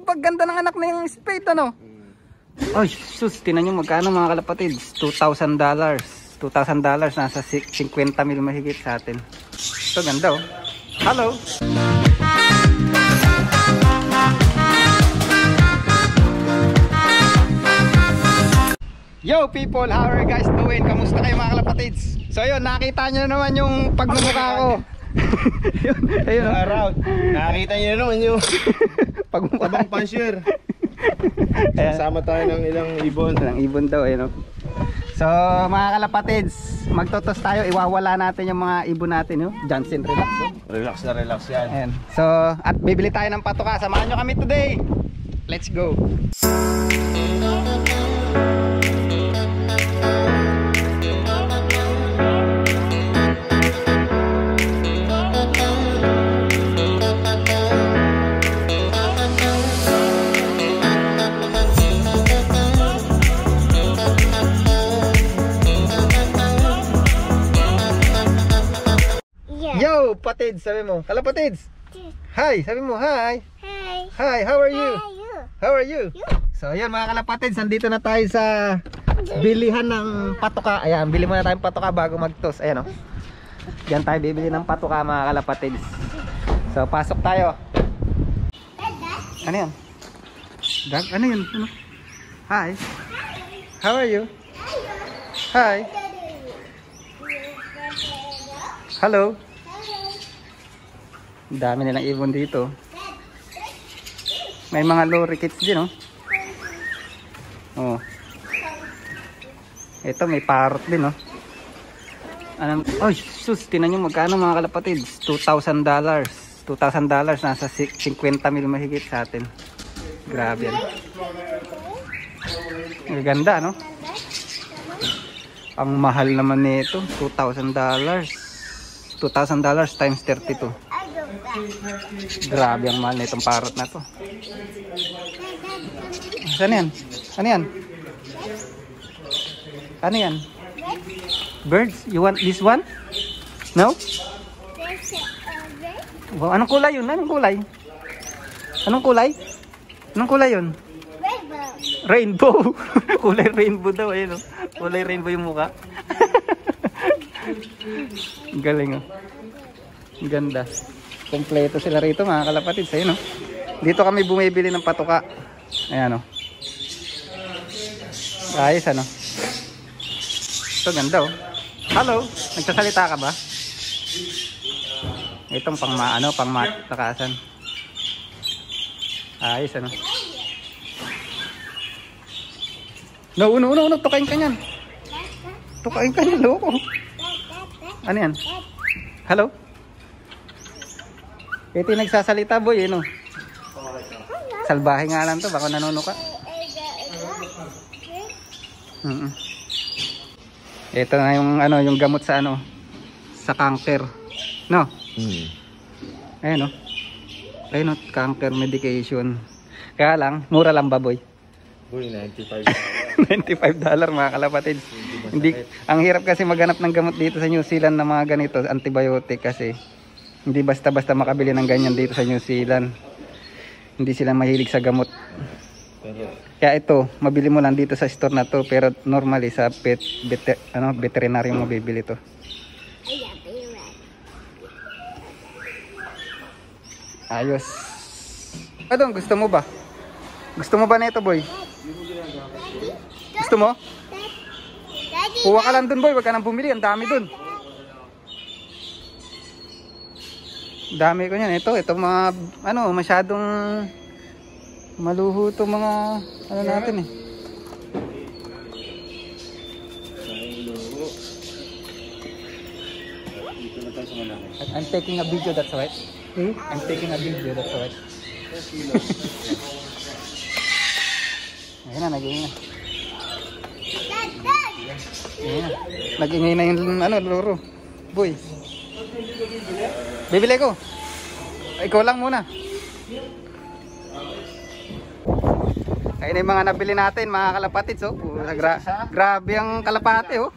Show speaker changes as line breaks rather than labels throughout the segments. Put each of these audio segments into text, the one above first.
Pagganda ng anak na yung spade, ano? Ay, sus, tinan nyo magkano mga kalapatids. $2,000. $2,000, nasa 50 mil mahigit sa atin. Ito, ganda oh. Hello! Yo people, how are you guys doing? Kamusta kayo mga kalapatids? So yun, nakita nyo naman yung pagmumukha ko. Yun, ayun oh.
Araw, nakita nyo naman yung pagmumukha pansyer. Kasama tayo ng ilang ibon.
Ilang ibon daw, ayun oh. So mga kalapatids, magtotos tayo, iwawala natin yung mga ibon natin oh. Johnson, relax oh.
Relax na relax yan.
Ayan. So, at bibili tayo ng patoka. Samahan nyo kami today. Let's go. Yo, patids, sabi mo. Kalapatids. Hi, sabi mo, hi.
Hi.
Hi, how are you?
Hi,
How are you? So, ayun mga kalapatids, nandito na tayo sa bilihan ng patoka. Ayan, bili muna tayong patoka bago magtos. Ayan, oh. Diyan tayo bibili ng patoka mga kalapatids. So, pasok tayo. Ano yan? Dag, ano yun? Ano? Hi. How are you? Hi. Hello. Dami nilang ibon dito. May mga lorikeets din oh. Oh. Ito may parrot din oh. Anong, oh sus, tinan nyo magkano mga kalapatids. $2,000. $2,000, nasa 50 mil mahigit sa atin. Grabe yan. Ang ganda no. Ang mahal naman nito, $2,000. $2,000 times 32. Grabe ang mahal na itong parrot na to. Ano yan? Ano yan? Ano yan? Birds? You want this one? No? Wow, anong kulay yun? Anong kulay? Anong kulay? Anong kulay yun? Rainbow. Kulay rainbow daw. Ayun, oh. Kulay rainbow yung mukha. Galing oh. Ganda. Kompleto sila rito mga kalapatids. Ayun oh. Dito kami bumibili ng patoka. Ayan oh. Ayos ano. Ito ganda oh. Hello. Nagsasalita ka ba? Itong pang maano, pang matakasan. Ayos ano. No, tukain ka niyan. Tukain ka niyan, loko. Ano yan? Hello? Ito yung nagsasalita boy, no? Salbahe nga lang to, baka nanono ka. Ito na yung ano, yung gamot sa ano, sa cancer. No? Ayan no. Ayun no, cancer medication. Kaya lang, mura lang ba boy?
Boy, $95.
$95 mga kalapatids. Hindi, ang hirap kasi maghanap ng gamot dito sa New Zealand na mga ganito, antibiotic kasi hindi basta-basta makabili ng ganyan dito sa New Zealand. Hindi sila mahilig sa gamot. Kaya ito, mabili mo lang dito sa store na to, pero normally sa veterinary mo bibili to. Ayos. Adong, gusto mo ba? Gusto mo ba na ito boy? Gusto mo? Kuha ka lang dun boy, wag ka nang bumili, ang dami dun. Dami ko yan. Ito mga ano, masyadong maluho to mga ano natin eh. I'm taking a video, that's right. I'm taking a video, that's right. Ayun na, nag-ingay na. Ayun na. Nag-ingay na yung ano, loro. Boy. Bibili ko. Ikaw lang muna. Ayun na yung mga nabili natin, mga kalapatids. Oh. Grabe ang kalapati. Oh.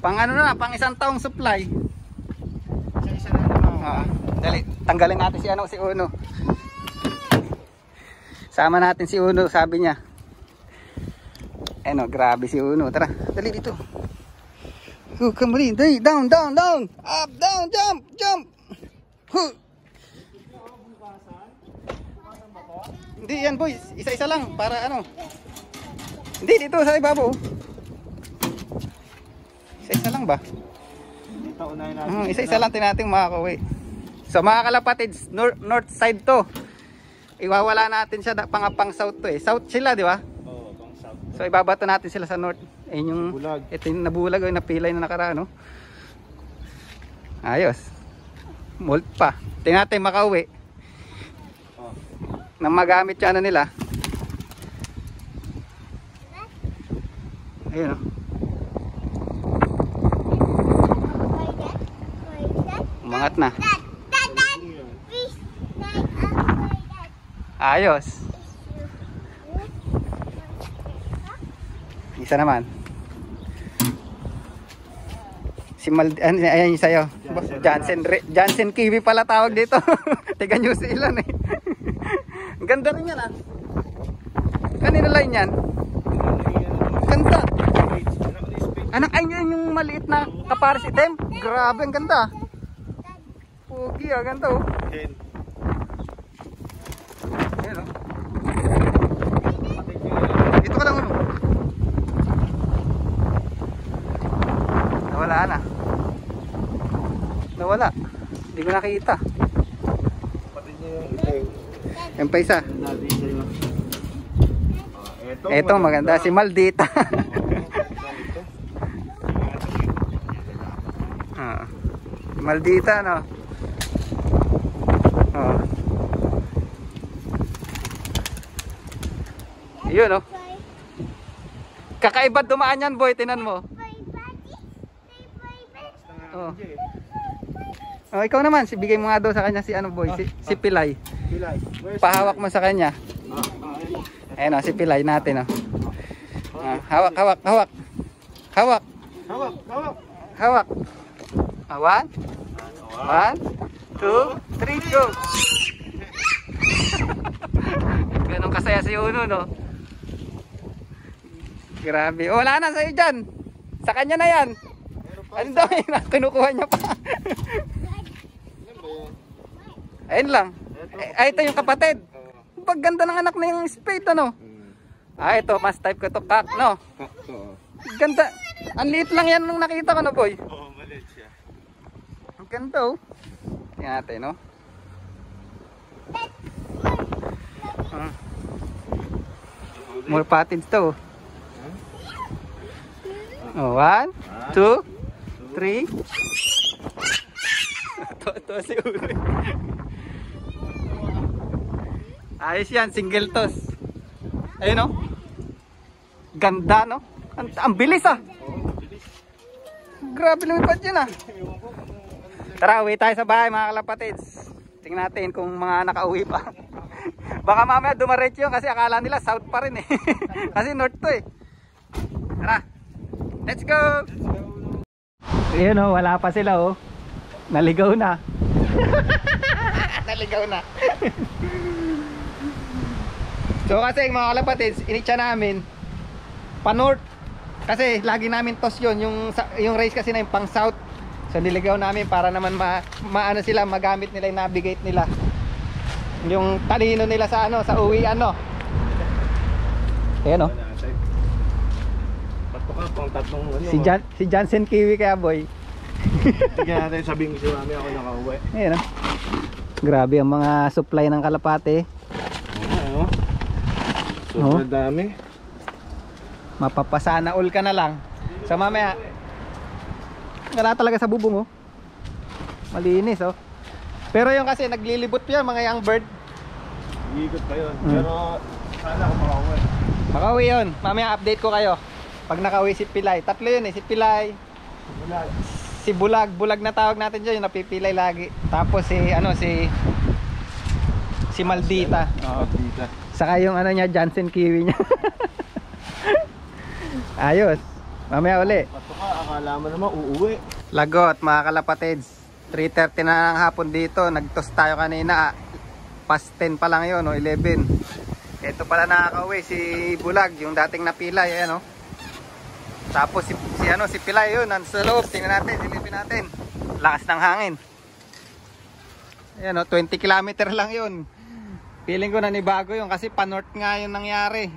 Pang ano na, pang isang taong supply. Dali, tanggalin natin si ano, si Uno. Sama natin si Uno, sabi niya. Ano, grabe si Uno. Tara, dali dito. Oh, come on, dali, down, down, down. Up, down, jump, jump. Hindi yan boys, isa-isa lang para ano. Hindi dito sa ibabaw. Isa-isa lang ba?
Dito unahin natin.
Isa-isa lang tinating makakauwi. So mga kalapatids, north side to. Iwawala natin siya pang south to eh. South sila, di ba?
Oo, pang south.
So ibabato natin sila sa north. Ayun yung
Bulag.
ito yung nabulag o napilay na nakaraan, no? Ayos. Mold pa. Tingnan natin makauwi.
Oh.
Nang magamit yung ano nila. Ayun, no? Umangat na. Ayos. Isa naman. Si ayan yung sa'yo. Jansen Kiwi pala tawag dito. Tiga New Zealand eh. Ang ganda rin yan ah. Kanina line yan. Ganda. Anak ay yung maliit na kapares item. Grabe ang ganda. Pogi ah, ganda oh. Ayan oh. Dito ka lang ano. Nawala na. Nawala. Hindi ko nakita.
Patid niya yung itim.
Yan pa isa. Ito maganda. Si Maldita. Maldita no. Oh. Yun oh. Kakaiba dumaan yan boy. Tinan mo. Oh. Oh, ikaw naman, bigay mo nga daw sa kanya si ano boy, si Pilay.
Pilay.
Pahawak mo sa kanya. Ayun oh, si Pilay natin oh. Hawak, hawak, hawak. Hawak.
Hawak, hawak.
Hawak. 1 2 3 go. Ganun kasaya si Uno no. Grabe. Oh, wala na sa'yo dyan. Sa kanya na yan. Ano daw yun? Kinukuha niya pa. Ayun lang. Ay, ito yung kapatid. Pagganda ng anak na yung spade, ano? Ah, ito, mas type ko ito. Kak, no? Ganda. Ang liit lang yan nung nakita ko, no, boy?
Oo, maliit siya.
Ang ganda, oh. Tingnan natin, no? More patins to, oh. Oh, 1 2 3. Ito si Uno. Ayos yan, single toss. Ayun no. Ganda no. Ang bilis ah. Grabe lumipad yan ah. Tara, uwi tayo sa bahay mga kalapatids. Tingnan natin kung mga nakauwi pa. Baka mamaya dumaretso yun kasi akala nila south pa rin eh. Kasi north to eh. Tara, let's go. Ayun oh, wala pa sila oh. Naligaw na. Naligaw na. So kasi mga kalapatids, initsa namin pa north. Kasi lagi namin toss yun. Yung race kasi na yung pang south. So niligaw namin para naman maano sila, magamit nila yung navigate nila. Yung talino nila sa ano, sa uwian no. Ayan oh.
Patuka pang tatlong ano.
Si Jansen Kiwi kaya boy.
Tignan natin, sabihin ko si mami ako nakauwi.
Ayan oh. Grabe ang mga supply ng kalapate.
Ano? Sobrang dami.
Mapapasana all ka na lang. So mamaya wala talaga sa bubong oh. Malinis oh. Pero yung kasi naglilibot yan mga young bird.
Iikot pa yun. Pero sana ako makauwi.
Makauwi yun. Mamaya update ko kayo. Pag nakauwi si Pilay. Tatlo yun eh. Si Pilay,
Bulag.
si Bulag. Bulag na tawag natin dyan. Yung napipilay lagi. Tapos si ano si Maldita. Oo.
Maldita.
Saka yung ano niya, Jansen Kiwi niya. Ayos. Mamaya uli.
Patuka, akala mo naman uuwi.
Lagot mga kalapatids. 3:30 na ng hapon dito. Nagtos tayo kanina. Past 10 pa lang yun o 11. Ito pala nakaka-uwi si Bulag, yung dating napilay, ayan oh. Tapos si Pilay yun, nasa loob. Tingnan natin, silipin natin. Lakas ng hangin. Ayan oh, 20 kilometer lang yun. Feeling ko nanibago yun kasi pa-north nga yun nangyari.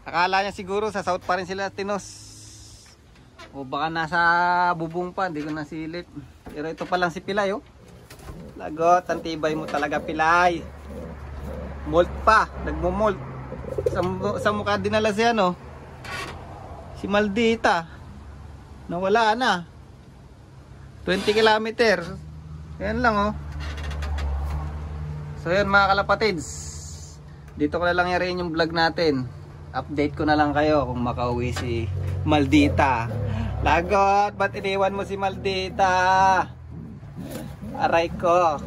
Akala niya siguro sa south pa rin sila tinos. O baka nasa bubong pa, hindi ko nasilip. Pero ito pa lang si Pilay oh. Lagot, ang tibay mo talaga Pilay. Molt pa, nagmo-molt. Sa mukha dinala siya no. Si Maldita. Nawala na. 20 kilometer. Ayan lang oh. So yun mga kalapatids. Dito ko na lang i-rain yung vlog natin. Update ko na lang kayo kung makauwi si Maldita. Lagot, ba't iniwan mo si Maldita? Aray ko.